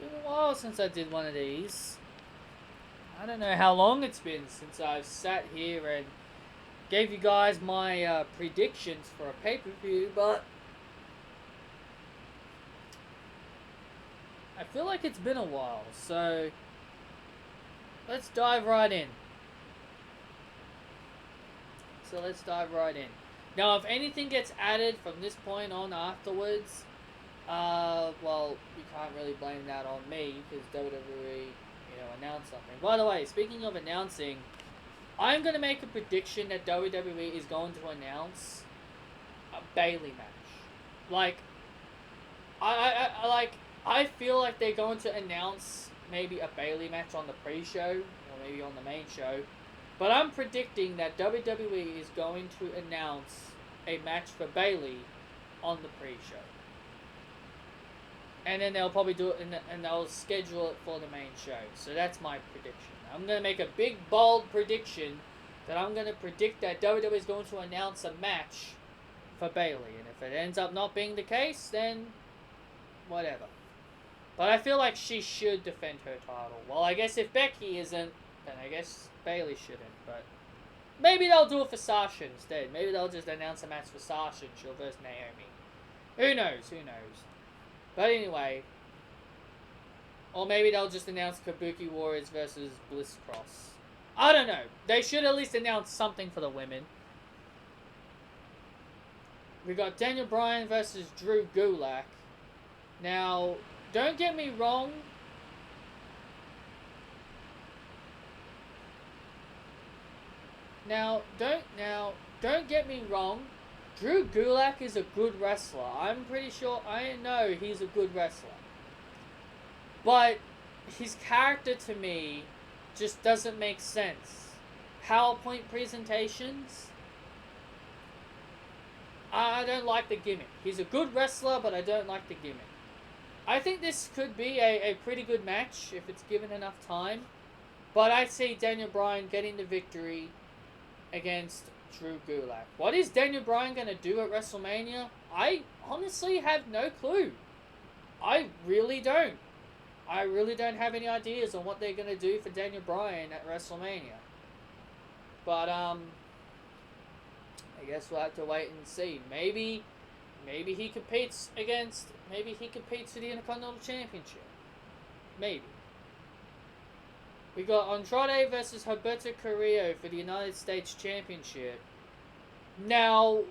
been a while since I did one of these. I don't know how long it's been since I've sat here and gave you guys my predictions for a pay-per-view, but I feel like it's been a while, so let's dive right in. Now, if anything gets added from this point on afterwards, well, you can't really blame that on me because WWE, announced something. By the way, speaking of announcing, I'm gonna make a prediction that WWE is going to announce a Bayley match. Like, I feel like they're going to announce maybe a Bayley match on the pre-show or maybe on the main show. But I'm predicting that WWE is going to announce a match for Bayley on the pre-show. And then they'll probably do it and they'll schedule it for the main show. So that's my prediction. I'm going to make a big, bold prediction that I'm going to predict that WWE is going to announce a match for Bayley. And if it ends up not being the case, then whatever. But I feel like she should defend her title. Well, I guess if Becky isn't, then I guess Bayley shouldn't. But maybe they'll do it for Sasha instead. Maybe they'll just announce a match for Sasha and she'll versus Naomi. Who knows? But anyway, or maybe they'll just announce Kabuki Warriors versus Bliss Cross. I don't know. They should at least announce something for the women. We got Daniel Bryan versus Drew Gulak. Now, don't get me wrong. Don't get me wrong. Drew Gulak is a good wrestler. I'm pretty sure, I know he's a good wrestler. But his character to me just doesn't make sense. PowerPoint presentations, I don't like the gimmick. He's a good wrestler, but I don't like the gimmick. I think this could be a pretty good match if it's given enough time. But I see Daniel Bryan getting the victory against Drew Gulak. What is Daniel Bryan going to do at WrestleMania? I honestly have no clue. I really don't. I really don't have any ideas on what they're going to do for Daniel Bryan at WrestleMania. But, I guess we'll have to wait and see. Maybe he competes for the Intercontinental Championship. Maybe. We got Andrade versus Humberto Carrillo for the United States Championship. Now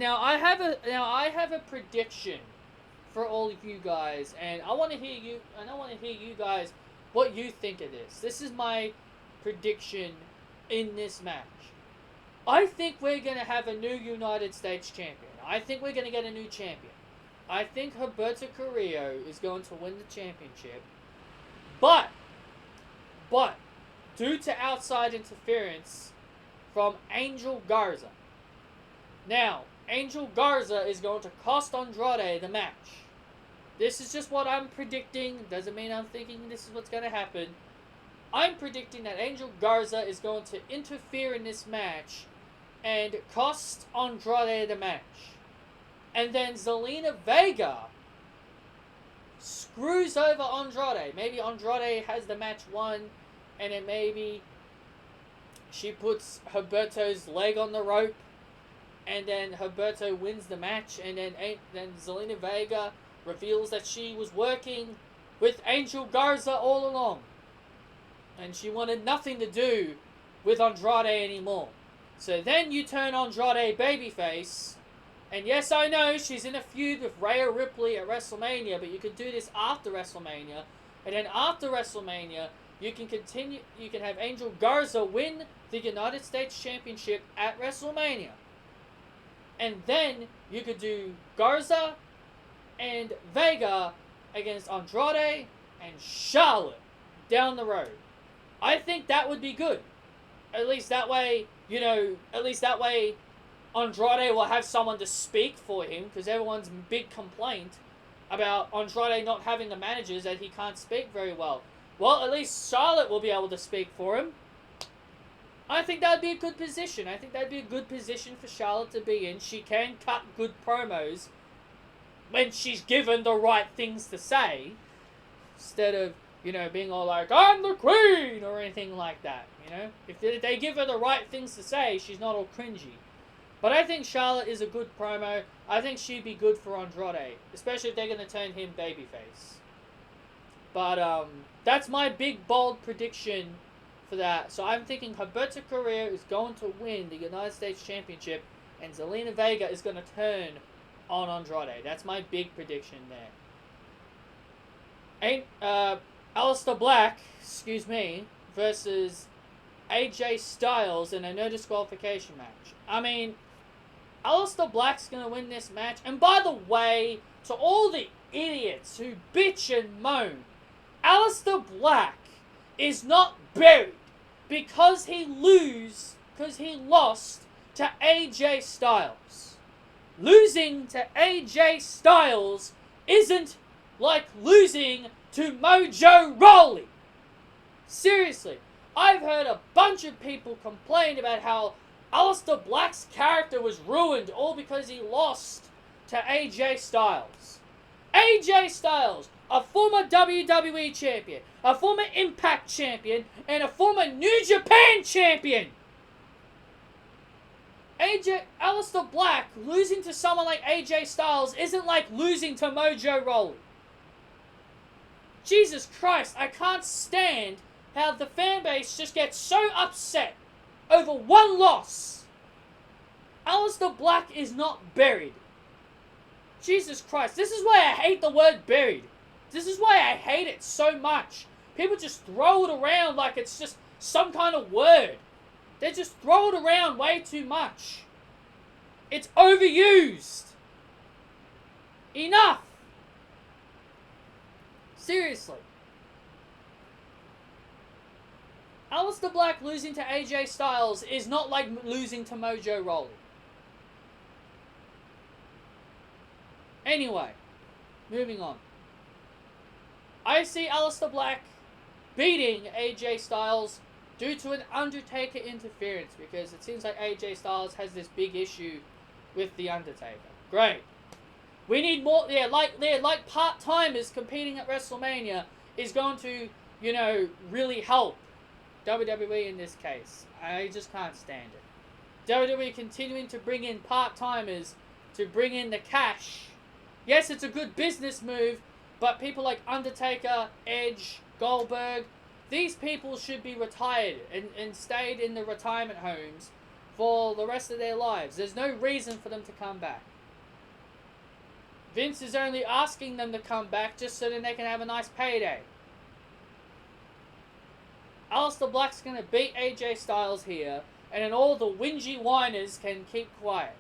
I have a prediction for all of you guys, and I want to hear you guys what you think of this. This is my prediction in this match. I think we're gonna have a new United States champion. I think we're gonna get a new champion. I think Humberto Carrillo is going to win the championship, but due to outside interference from Angel Garza. Now, Angel Garza is going to cost Andrade the match. This is just what I'm predicting. Doesn't mean I'm thinking this is what's going to happen. I'm predicting that Angel Garza is going to interfere in this match and cost Andrade the match. And then Zelina Vega screws over Andrade. Maybe Andrade has the match won, and then maybe she puts Humberto's leg on the rope, and then Humberto wins the match, and then Zelina Vega reveals that she was working with Angel Garza all along, and she wanted nothing to do with Andrade anymore. So then you turn Andrade babyface. And yes, I know she's in a feud with Rhea Ripley at WrestleMania, but you can do this after WrestleMania. And then after WrestleMania, you can have Angel Garza win the United States Championship at WrestleMania. And then you could do Garza and Vega against Andrade and Charlotte down the road. I think that would be good. At least that way, Andrade will have someone to speak for him, because everyone's big complaint about Andrade not having the managers that he can't speak very well. Well, at least Charlotte will be able to speak for him. I think that would be a good position. I think that would be a good position for Charlotte to be in. She can cut good promos when she's given the right things to say. Instead of, being all like, I'm the queen, or anything like that, If they give her the right things to say, she's not all cringy. But I think Charlotte is a good promo. I think she'd be good for Andrade, especially if they're going to turn him babyface. But that's my big, bold prediction for that. So I'm thinking Humberto Carrillo is going to win the United States Championship, and Zelina Vega is going to turn on Andrade. That's my big prediction there. Aleister Black, versus AJ Styles in a no disqualification match. I mean, Aleister Black's going to win this match. And by the way, to all the idiots who bitch and moan, Aleister Black is not buried because he lost to AJ Styles. Losing to AJ Styles isn't like losing to Mojo Rawley. Seriously, I've heard a bunch of people complain about how Aleister Black's character was ruined all because he lost to AJ Styles. AJ Styles, a former WWE champion, a former Impact champion, and a former New Japan champion. Aleister Black losing to someone like AJ Styles isn't like losing to Mojo Rawley. Jesus Christ, I can't stand how the fan base just gets so upset over one loss. Aleister Black is not buried. Jesus Christ, this is why I hate the word buried. This is why I hate it so much. People just throw it around like it's just some kind of word. They just throw it around way too much. It's overused. Enough. Seriously. Aleister Black losing to AJ Styles is not like losing to Mojo Rawley. Anyway, moving on. I see Aleister Black beating AJ Styles due to an Undertaker interference, because it seems like AJ Styles has this big issue with the Undertaker. Great. We need more, like part-timers competing at WrestleMania is going to, really help WWE in this case. I just can't stand it. WWE continuing to bring in part-timers to bring in the cash. Yes, it's a good business move, but people like Undertaker, Edge, Goldberg, these people should be retired and stayed in the retirement homes for the rest of their lives. There's no reason for them to come back. Vince is only asking them to come back just so that they can have a nice payday. Aleister Black's going to beat AJ Styles here, and then all the whingy whiners can keep quiet.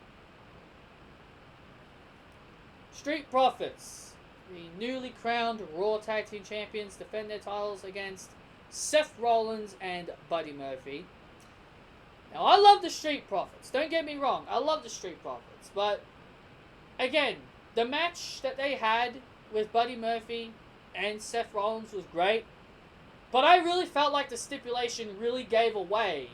Street Profits, the newly crowned Raw Tag Team Champions, defend their titles against Seth Rollins and Buddy Murphy. Now, I love the Street Profits. Don't get me wrong. I love the Street Profits. But, again, the match that they had with Buddy Murphy and Seth Rollins was great. But I really felt like the stipulation really gave away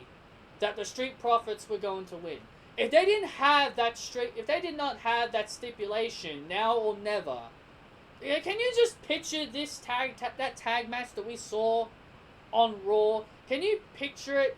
that the Street Profits were going to win. If they did not have that stipulation, now or never, can you just picture this that tag match that we saw on Raw? Can you picture it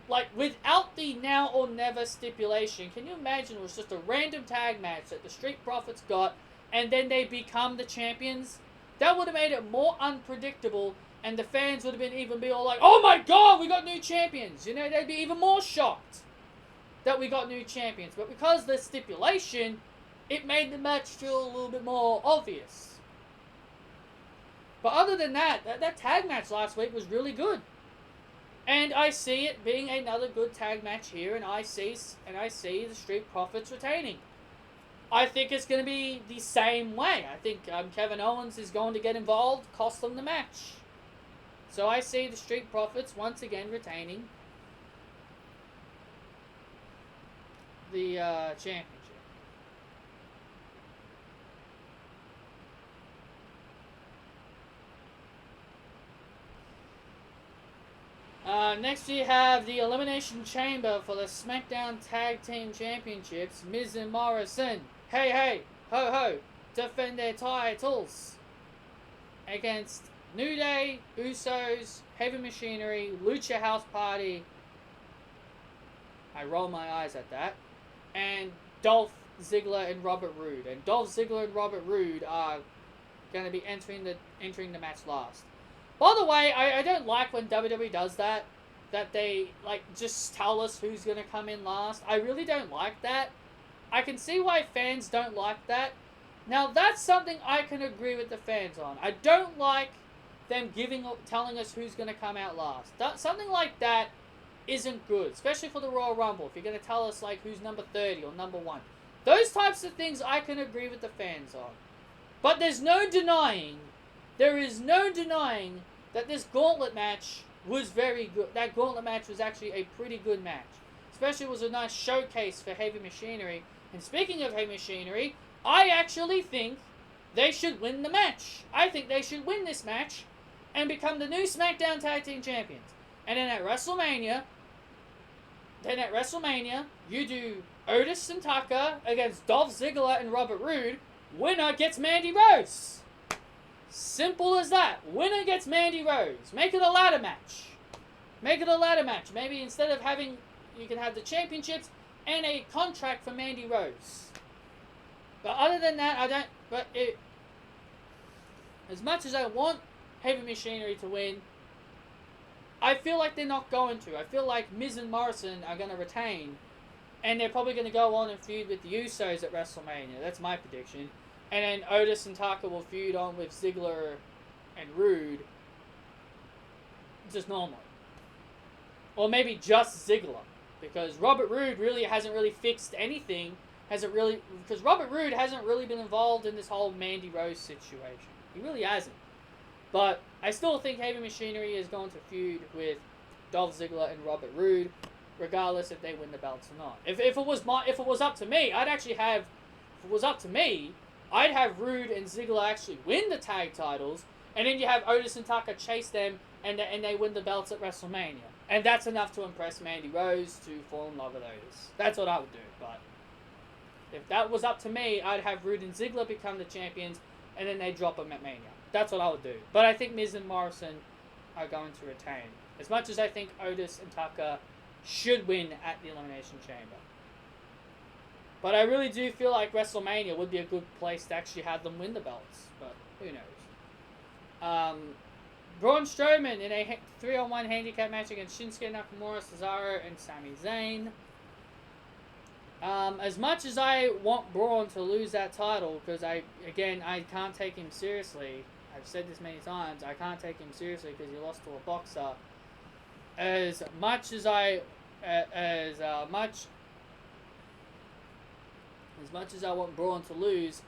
like without the now or never stipulation? Can you imagine it was just a random tag match that the Street Profits got, and then they become the champions? That would have made it more unpredictable, and the fans would have been all like, "Oh my God, we got new champions!" They'd be even more shocked that we got new champions. But because of the stipulation, it made the match feel a little bit more obvious. But other than that, that tag match last week was really good. And I see it being another good tag match here, and I see the Street Profits retaining. I think it's going to be the same way. I think Kevin Owens is going to get involved, cost them the match. So I see the Street Profits once again retaining the championship. Next we have the Elimination Chamber for the SmackDown Tag Team Championships. Miz and Morrison, hey, ho, ho, defend their titles against New Day, Usos, Heavy Machinery, Lucha House Party. I roll my eyes at that. And Dolph Ziggler and Robert Roode. And Dolph Ziggler and Robert Roode are going to be entering the match last. By the way, I don't like when WWE does that. That they, like, just tell us who's going to come in last. I really don't like that. I can see why fans don't like that. Now, that's something I can agree with the fans on. I don't like them telling us who's going to come out last. Something like that isn't good, especially for the Royal Rumble. If you're going to tell us, like, who's number 30 or number 1. Those types of things I can agree with the fans on. But there is no denying that this gauntlet match was very good. That gauntlet match was actually a pretty good match. Especially it was a nice showcase for Heavy Machinery. And speaking of Heavy Machinery, I actually think they should win the match. I think they should win this match and become the new SmackDown Tag Team Champions. And then at WrestleMania, you do Otis and Tucker against Dolph Ziggler and Robert Roode. Winner gets Mandy Rose. Simple as that. Winner gets Mandy Rose. Make it a ladder match. Maybe instead of you can have the championships and a contract for Mandy Rose. But other than that, as much as I want Heavy Machinery to win, I feel like they're not going to. I feel like Miz and Morrison are going to retain. And they're probably going to go on and feud with the Usos at WrestleMania. That's my prediction. And then Otis and Tucker will feud on with Ziggler and Roode. Just normally. Or maybe just Ziggler. Because Robert Roode really hasn't really fixed anything. Because Robert Roode hasn't really been involved in this whole Mandy Rose situation. He really hasn't. But I still think Heavy Machinery is going to feud with Dolph Ziggler and Robert Roode, regardless if they win the belts or not. If it was up to me, I'd have Roode and Ziggler actually win the tag titles, and then you have Otis and Tucker chase them, and they win the belts at WrestleMania. And that's enough to impress Mandy Rose to fall in love with Otis. That's what I would do. But if that was up to me, I'd have Roode and Ziggler become the champions, and then they drop them at Mania. That's what I would do. But I think Miz and Morrison are going to retain. As much as I think Otis and Tucker should win at the Elimination Chamber. But I really do feel like WrestleMania would be a good place to actually have them win the belts. But who knows. Braun Strowman in a 3-on-1 handicap match against Shinsuke Nakamura, Cesaro, and Sami Zayn. As much as I want Braun to lose that title, because I can't take him seriously. I've said this many times. I can't take him seriously because he lost to a boxer. As much as I want Braun to lose,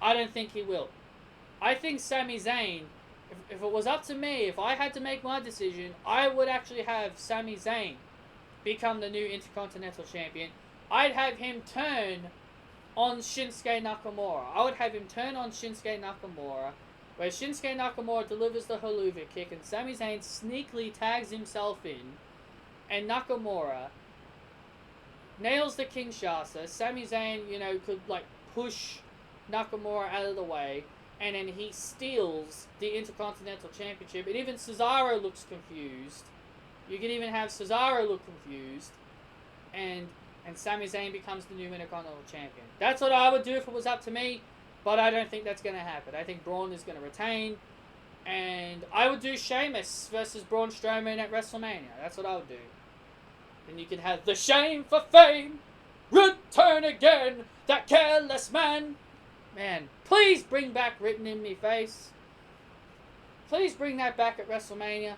I don't think he will. I think Sami Zayn, if it was up to me, if I had to make my decision, I would actually have Sami Zayn become the new Intercontinental Champion. I'd have him turn on Shinsuke Nakamura. Where Shinsuke Nakamura delivers the haluva kick and Sami Zayn sneakily tags himself in, and Nakamura nails the Kinshasa. Sami Zayn, could push Nakamura out of the way, and then he steals the Intercontinental Championship. And even Cesaro looks confused. You can even have Cesaro look confused, and Sami Zayn becomes the new Intercontinental Champion. That's what I would do if it was up to me, but I don't think that's going to happen. I think Braun is going to retain, and I would do Sheamus versus Braun Strowman at WrestleMania. That's what I would do. Then you can have the Shame for Fame return again, that careless man. Man, please bring back Written in Me Face. Please bring that back at WrestleMania.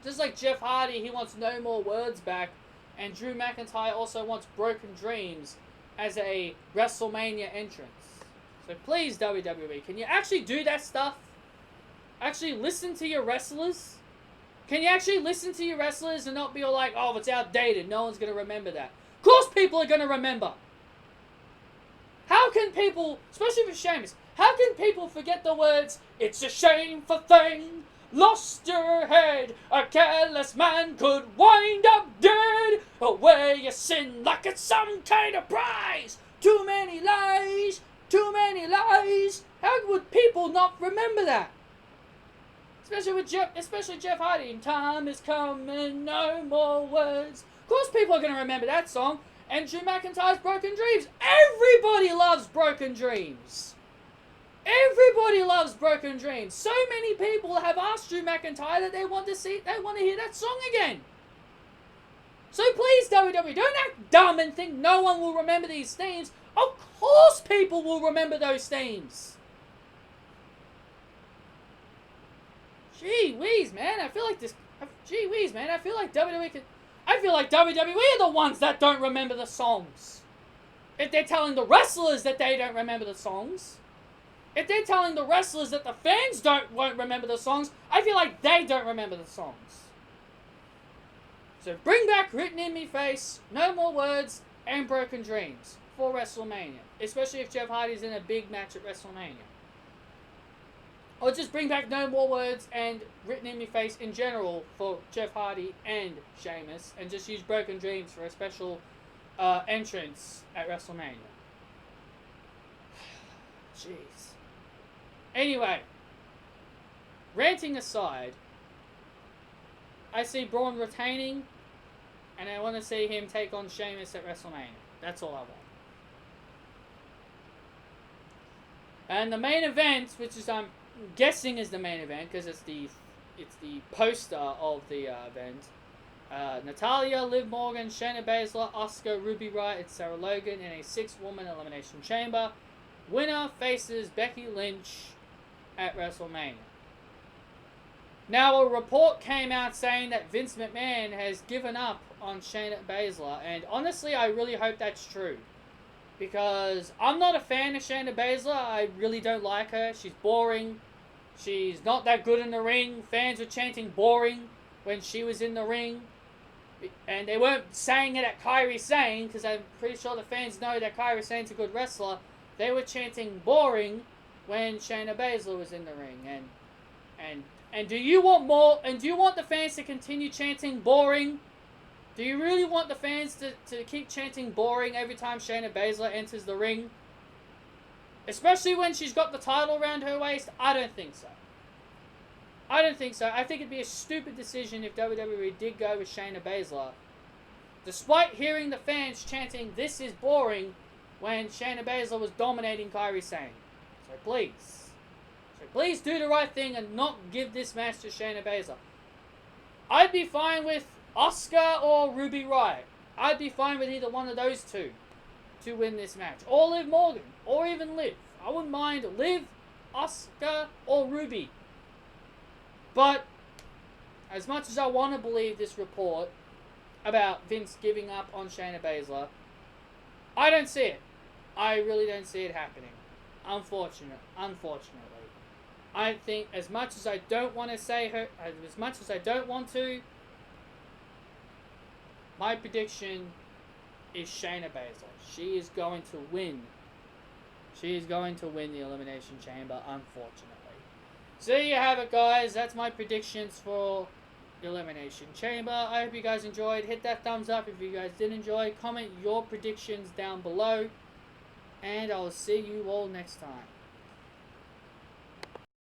Just like Jeff Hardy, he wants No More Words back. And Drew McIntyre also wants Broken Dreams as a WrestleMania entrance. So please, WWE, can you actually do that stuff? Actually listen to your wrestlers? Can you actually listen to your wrestlers and not be all like, oh, it's outdated, no one's going to remember that? Of course people are going to remember. How can people, especially for Sheamus, how can people forget the words, it's a shameful thing, lost your head, a careless man could wind up dead, away you sin like it's some kind of prize, too many lies, how would people not remember that? Especially Jeff Hardy. Time is coming, no more words. Of course people are going to remember that song. And Drew McIntyre's Broken Dreams. Everybody loves Broken Dreams. Everybody loves Broken Dreams. So many people have asked Drew McIntyre that they want to hear that song again. So please, WWE, don't act dumb and think no one will remember these themes. Of course people will remember those themes. Gee whiz, man. I feel like WWE are the ones that don't remember the songs. If they're telling the wrestlers that they don't remember the songs, if they're telling the wrestlers that the fans won't remember the songs, I feel like they don't remember the songs. So bring back Written in Me Face, No More Words, and Broken Dreams for WrestleMania. Especially if Jeff Hardy's in a big match at WrestleMania. Or just bring back No More Words and Written in Me Face in general for Jeff Hardy and Sheamus. And just use Broken Dreams for a special entrance at WrestleMania. Jeez. Anyway, ranting aside, I see Braun retaining, and I want to see him take on Sheamus at WrestleMania. That's all I want. And the main event, which is I'm guessing is the main event because it's the poster of the event. Natalya, Liv Morgan, Shayna Baszler, Asuka, Ruby Riott, and Sarah Logan in a 6-woman Elimination Chamber. Winner faces Becky Lynch at WrestleMania. Now, a report came out saying that Vince McMahon has given up on Shayna Baszler, and honestly, I really hope that's true. Because I'm not a fan of Shayna Baszler. I really don't like her. She's boring. She's not that good in the ring. Fans were chanting boring when she was in the ring. And they weren't saying it at Kairi Sane, because I'm pretty sure the fans know that Kairi Sane's a good wrestler. They were chanting boring when Shayna Baszler was in the ring. And do you want more? And do you want the fans to continue chanting boring? Do you really want the fans to keep chanting boring every time Shayna Baszler enters the ring? Especially when she's got the title around her waist? I don't think so. I don't think so. I think it'd be a stupid decision if WWE did go with Shayna Baszler. Despite hearing the fans chanting, "This is boring," when Shayna Baszler was dominating Kairi Sane. So please do the right thing and not give this match to Shayna Baszler. I'd be fine with Asuka or Ruby Riott. I'd be fine with either one of those two to win this match. Or Liv Morgan. Or even Liv. I wouldn't mind Liv, Asuka, or Ruby. But as much as I want to believe this report about Vince giving up on Shayna Baszler, I don't see it. I really don't see it happening. Unfortunately. I think as much as I don't want to my prediction is Shayna Baszler. She is going to win. She is going to win the Elimination Chamber, unfortunately. So there you have it, guys. That's my predictions for the Elimination Chamber. I hope you guys enjoyed. Hit that thumbs up if you guys did enjoy. Comment your predictions down below. And I'll see you all next time.